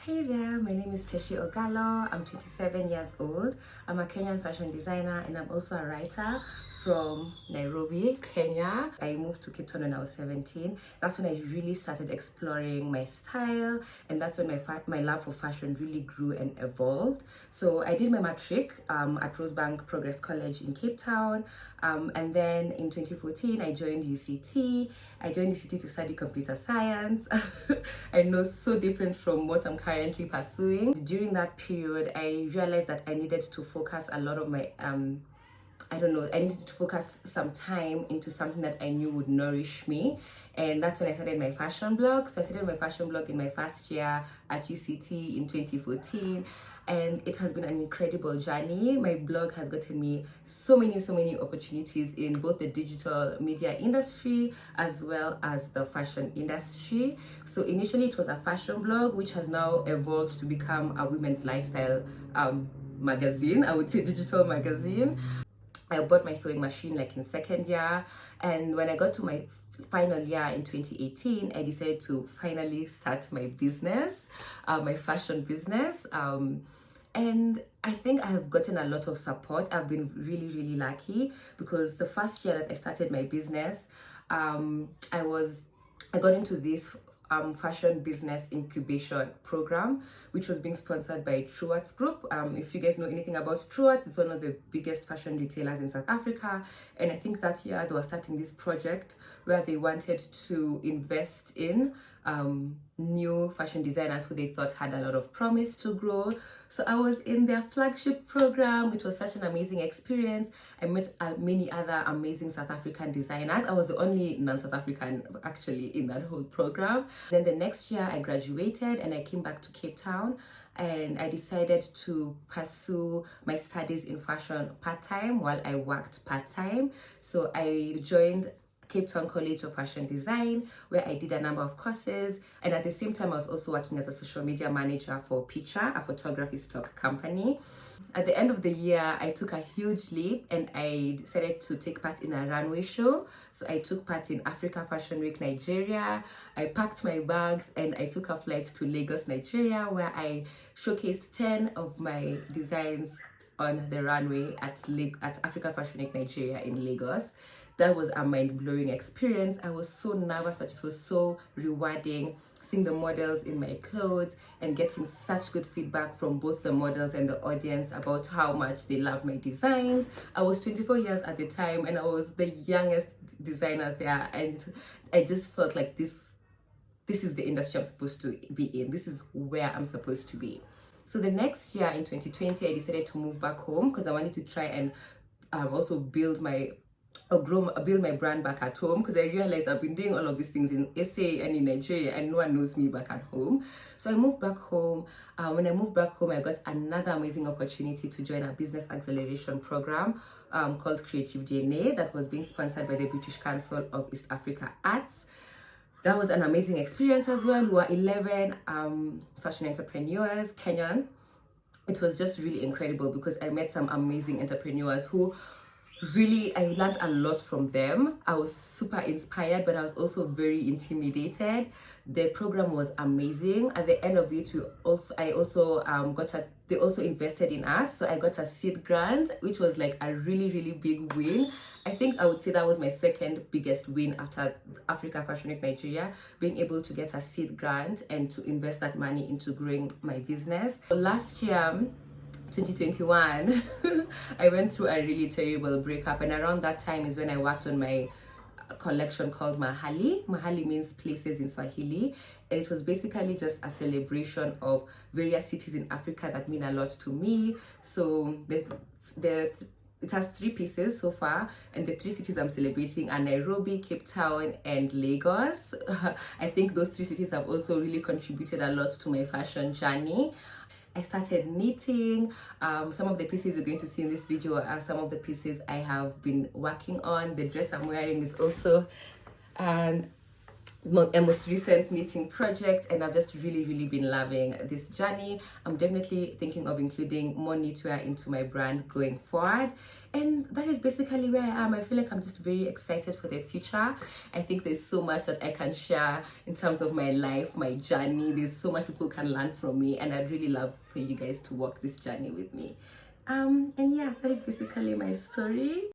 Hey there, my name is Teshie Ogalo. I'm 27 years old. I'm a Kenyan fashion designer and I'm also a writer from Nairobi, Kenya. I moved to Cape Town when I was 17. That's when I really started exploring my style, and that's when my love for fashion really grew and evolved. So I did my matric at Rosebank Progress College in Cape Town, and then in 2014 I joined UCT. I joined UCT to study computer science. I know, so different from what I'm currently pursuing. During that period, I realized that I needed to focus a lot of my I needed to focus some time into something that I knew would nourish me. And that's when I started my fashion blog. So I started my fashion blog in my first year at UCT in 2014. And it has been an incredible journey. My blog has gotten me so many opportunities in both the digital media industry as well as the fashion industry. So initially it was a fashion blog, which has now evolved to become a women's lifestyle magazine, I would say digital magazine. I bought my sewing machine like in second year, and when I got to my final year in 2018, I decided to finally start my business, my fashion business. And I think I have gotten a lot of support. I've been really lucky because the first year that I started my business, I got into this fashion business incubation program, which was being sponsored by Truworths Group. If you guys know anything about Truworths, it's one of the biggest fashion retailers in South Africa. And I think that year they were starting this project where they wanted to invest in new fashion designers who they thought had a lot of promise to grow. So I was in their flagship program, which was such an amazing experience. I met many other amazing South African designers. I was the only non-South African actually in that whole program. Then the next year I graduated and I came back to Cape Town, and I decided to pursue my studies in fashion part-time while I worked part-time. So I joined Cape Town College of Fashion Design, where I did a number of courses, and at the same time I was also working as a social media manager for Picture, a photography stock company. At the end of the year, I took a huge leap and I decided to take part in a runway show. So I took part in Africa Fashion Week Nigeria. I packed my bags and I took a flight to Lagos, Nigeria, where I showcased 10 of my designs on the runway at Africa Fashion Week Nigeria in Lagos. That was a mind-blowing experience. I was so nervous, but it was so rewarding, seeing the models in my clothes and getting such good feedback from both the models and the audience about how much they loved my designs. I was 24 years at the time and I was the youngest designer there, and I just felt like this is the industry I'm supposed to be in. This is where I'm supposed to be. So the next year in 2020, I decided to move back home because I wanted to try and also build my brand back at home, because I realized I've been doing all of these things in SA and in Nigeria and no one knows me back at home. So I moved back home. When I moved back home, I got another amazing opportunity to join a business acceleration program called Creative DNA that was being sponsored by the British Council of East Africa Arts. That was an amazing experience as well. We were 11 fashion entrepreneurs, Kenyan. It was just really incredible because I met some amazing entrepreneurs who really, I learned a lot from them. I was super inspired, but I was also very intimidated. The program was amazing. At the end of it, they also invested in us. So I got a seed grant, which was like a really big win. I think I would say that was my second biggest win after Africa Fashion Week Nigeria, being able to get a seed grant and to invest that money into growing my business. Last year, 2021, I went through a really terrible breakup, and around that time is when I worked on my collection called Mahali. Mahali means places in Swahili, and it was basically just a celebration of various cities in Africa that mean a lot to me. So it has 3 pieces so far, and the 3 cities I'm celebrating are Nairobi, Cape Town, and Lagos. I think those 3 cities have also really contributed a lot to my fashion journey. I started knitting. Some of the pieces you're going to see in this video are some of the pieces I have been working on. The dress I'm wearing is also an my most recent knitting project, and I've just really been loving this journey. I'm definitely thinking of including more knitwear into my brand going forward, and that is basically where I am. I feel like I'm just very excited for the future. I think there's so much that I can share in terms of my life, my journey. There's so much people can learn from me, and I'd really love for you guys to walk this journey with me. And yeah, that is basically my story.